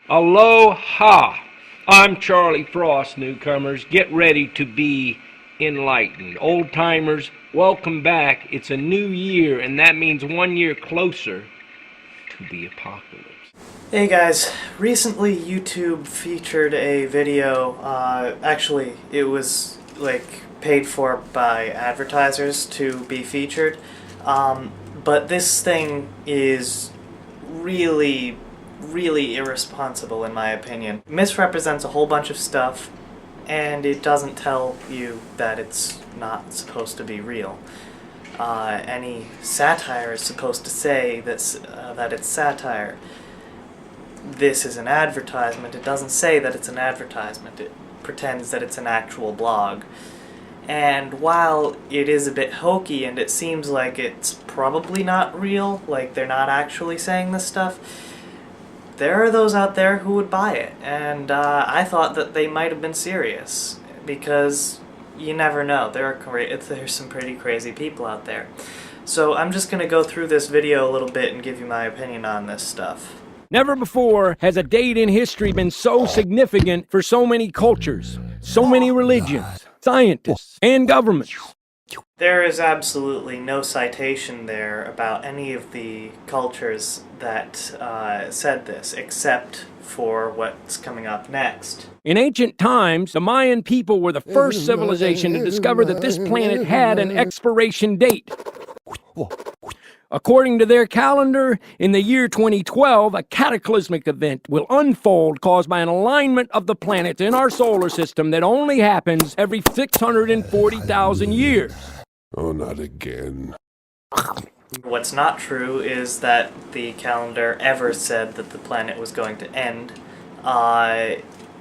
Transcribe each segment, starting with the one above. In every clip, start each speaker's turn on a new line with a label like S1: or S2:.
S1: Aloha! I'm Charlie Frost, newcomers. Get ready to be enlightened. Old timers, welcome back. It's a new year, and that means 1 year closer to the apocalypse.
S2: Hey guys, recently YouTube featured a video, actually it was like paid for by advertisers to be featured, but this thing is really irresponsible in my opinion. It misrepresents a whole bunch of stuff, and it doesn't tell you that it's not supposed to be real. Any satire is supposed to say that it's satire. This is an advertisement. It doesn't say that it's an advertisement. It pretends that it's an actual blog. And while it is a bit hokey and it seems like it's probably not real, like they're not actually saying this stuff, there are those out there who would buy it, and I thought that they might have been serious, because you never know. There's some pretty crazy people out there. So I'm just going to go through this video a little bit and give you my opinion on this stuff.
S1: Never before has a date in history been so significant for so many cultures, so many religions, scientists, and governments.
S2: There is absolutely no citation there about any of the cultures that said this, except for what's coming up next.
S1: In ancient times, the Mayan people were the first civilization to discover that this planet had an expiration date. According to their calendar, in the year 2012, a cataclysmic event will unfold caused by an alignment of the planets in our solar system that only happens every 640,000 years.
S3: Oh, not again.
S2: What's not true is that the calendar ever said that the planet was going to end.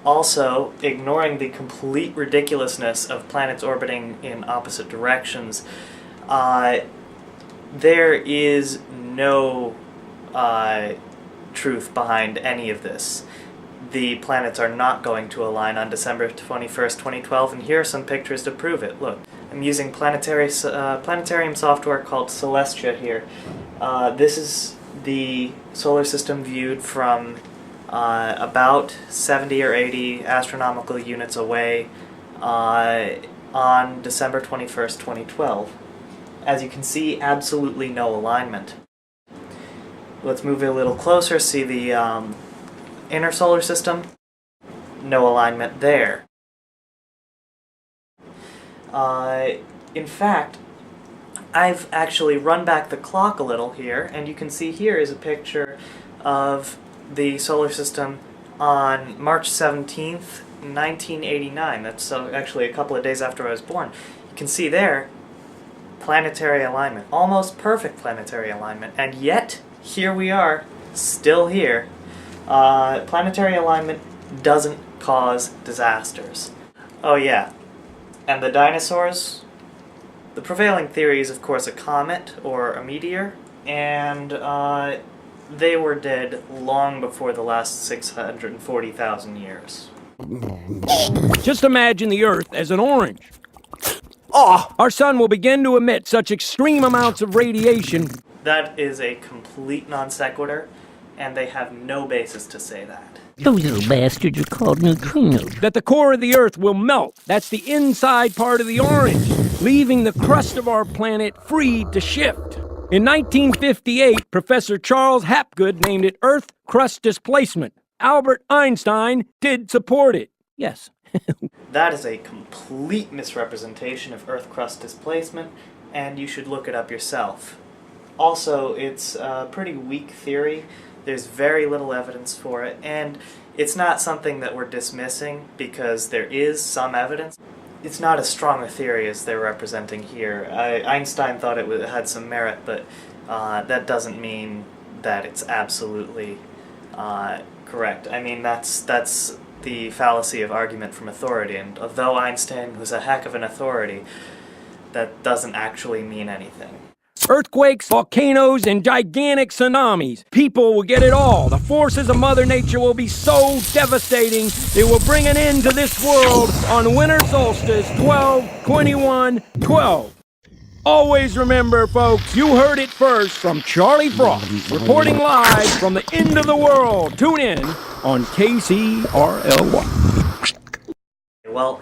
S2: Also, ignoring the complete ridiculousness of planets orbiting in opposite directions, there is no truth behind any of this. The planets are not going to align on December 21st, 2012, and here are some pictures to prove it. Look, I'm using planetarium software called Celestia here. This is the solar system viewed from about 70 or 80 astronomical units away on December 21st, 2012. As you can see, absolutely no alignment. Let's move a little closer, see the inner solar system. No alignment there. In fact, I've actually run back the clock a little here, and you can see here is a picture of the solar system on March 17th, 1989. That's actually a couple of days after I was born. You can see there, planetary alignment. Almost perfect planetary alignment. And yet, here we are, still here. Planetary alignment doesn't cause disasters. Oh yeah. And the dinosaurs? The prevailing theory is, of course, a comet or a meteor, and they were dead long before the last 640,000 years.
S1: Just imagine the Earth as an orange. Our sun will begin to emit such extreme amounts of radiation.
S2: That is a complete non sequitur, and they have no basis to say that.
S4: Those little bastards are called neutrinos.
S1: That the core of the Earth will melt. That's the inside part of the orange, leaving the crust of our planet free to shift. In 1958, Professor Charles Hapgood named it Earth crust displacement. Albert Einstein did support it. Yes.
S2: That is a complete misrepresentation of Earth crust displacement, and you should look it up yourself. Also, it's a pretty weak theory. There's very little evidence for it, and it's not something that we're dismissing because there is some evidence. It's not as strong a theory as they're representing here. Einstein thought it had some merit, but that doesn't mean that it's absolutely correct. I mean, that's the fallacy of argument from authority, and although Einstein was a heck of an authority, that doesn't actually mean anything.
S1: Earthquakes, volcanoes, and gigantic tsunamis. People will get it all. The forces of Mother Nature will be so devastating, they will bring an end to this world on winter solstice 12/21/12. Always remember, folks, you heard it first from Charlie Frost, reporting live from the end of the world. Tune in on KCRLY.
S2: Well,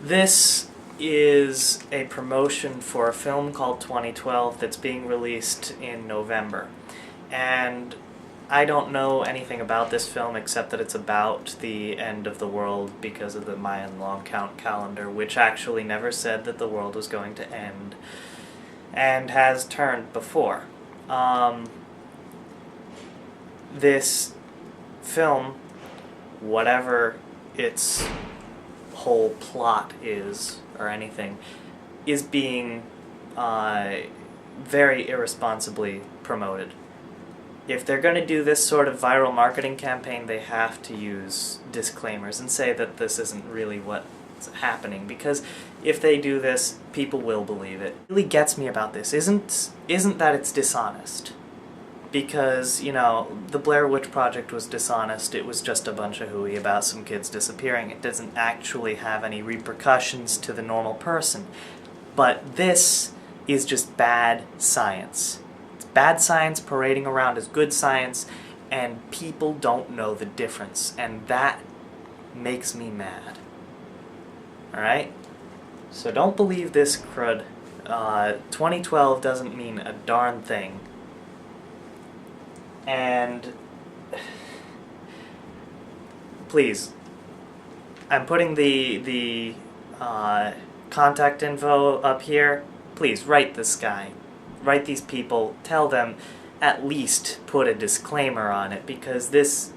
S2: this is a promotion for a film called 2012 that's being released in November. And I don't know anything about this film except that it's about the end of the world because of the Mayan long count calendar, which actually never said that the world was going to end, and has turned before. This film, whatever its whole plot is, or anything, is being very irresponsibly promoted. If they're going to do this sort of viral marketing campaign, they have to use disclaimers and say that this isn't really what's happening, because if they do this, people will believe it. What really gets me about this isn't that it's dishonest. Because, you know, the Blair Witch Project was dishonest. It was just a bunch of hooey about some kids disappearing. It doesn't actually have any repercussions to the normal person. But this is just bad science. It's bad science parading around as good science, and people don't know the difference. And that makes me mad. Alright? So don't believe this crud. 2012 doesn't mean a darn thing. And please, I'm putting the contact info up here. Please write this guy, write these people, tell them, at least put a disclaimer on it, because this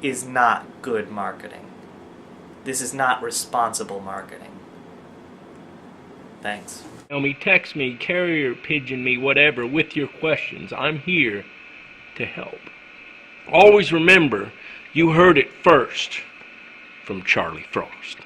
S2: is not good marketing. This is not responsible marketing. Thanks.
S5: Tell me, text me, carrier pigeon me, whatever, with your questions. I'm here to help. Always remember, you heard it first from Charlie Frost.